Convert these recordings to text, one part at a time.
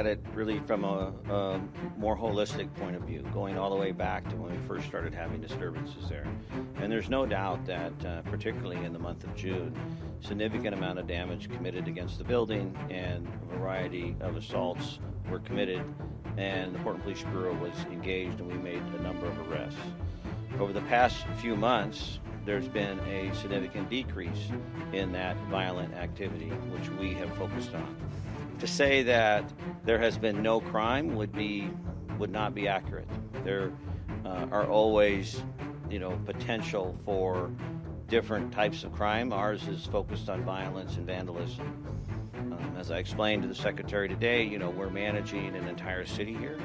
At it really from a more holistic point of view, going all the way back to when we first started having disturbances there. And there's no doubt that, particularly in the month of June, significant amount of damage committed against the building and a variety of assaults were committed, and the Portland Police Bureau was engaged and we made a number of arrests. Over the past few months, there's been a significant decrease in that violent activity, which we have focused on. To say that there has been no crime would not be accurate. There are always, potential for different types of crime. Ours is focused on violence and vandalism. As I explained to the Secretary today, we're managing an entire city here.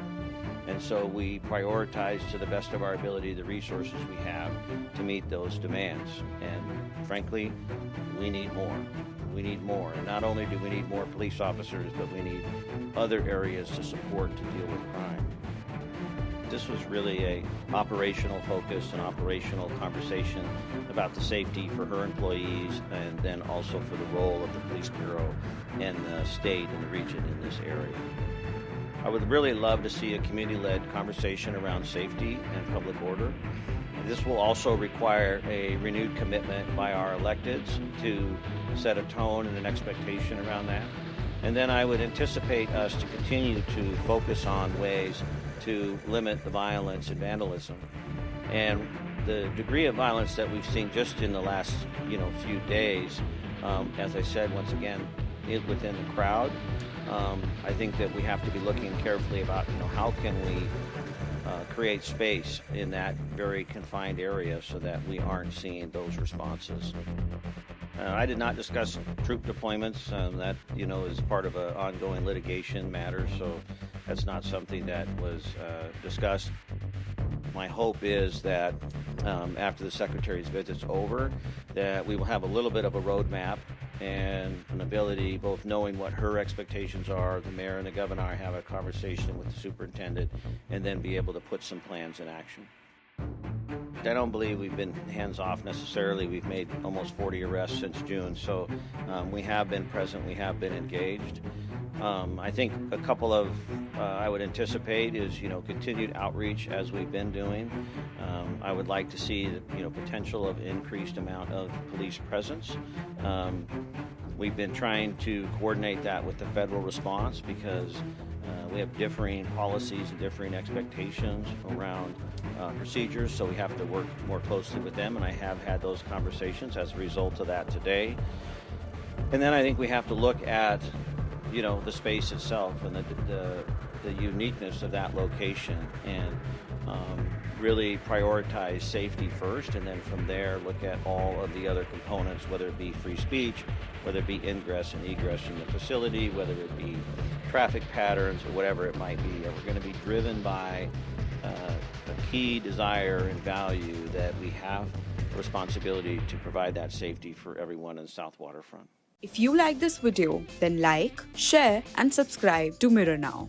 And so we prioritize to the best of our ability the resources we have to meet those demands. And frankly, we need more. We need more. And not only do we need more police officers, but we need other areas to support to deal with crime. This was really an operational focus, an operational conversation about the safety for her employees and then also for the role of the Police Bureau and the state and the region in this area. I would really love to see a community-led conversation around safety and public order. This will also require a renewed commitment by our electeds to set a tone and an expectation around that. And then I would anticipate us to continue to focus on ways to limit the violence and vandalism. And the degree of violence that we've seen just in the last few days, as I said, once again, within the crowd, I think that we have to be looking carefully about how can we create space in that very confined area so that we aren't seeing those responses. I did not discuss troop deployments. That is part of an ongoing litigation matter, so that's not something that was discussed. My hope is that after the Secretary's visit's over, that we will have a little bit of a roadmap and an ability, both knowing what her expectations are, the mayor and the governor have a conversation with the superintendent, and then be able to put some plans in action. I don't believe we've been hands-off necessarily. We've made almost 40 arrests since June, so we have been present, we have been engaged. I think a couple of, I would anticipate is, continued outreach as we've been doing. I would like to see the, potential of increased amount of police presence. We've been trying to coordinate that with the federal response because we have differing policies and differing expectations around procedures, so we have to work more closely with them, and I have had those conversations as a result of that today. And then I think we have to look at the space itself and the uniqueness of that location and really prioritize safety first, and then from there look at all of the other components, whether it be free speech, whether it be ingress and egress from the facility, whether it be traffic patterns or whatever it might be. And we're going to be driven by a key desire and value that we have a responsibility to provide that safety for everyone in the South Waterfront. If you like this video, then like, share and subscribe to Mirror Now.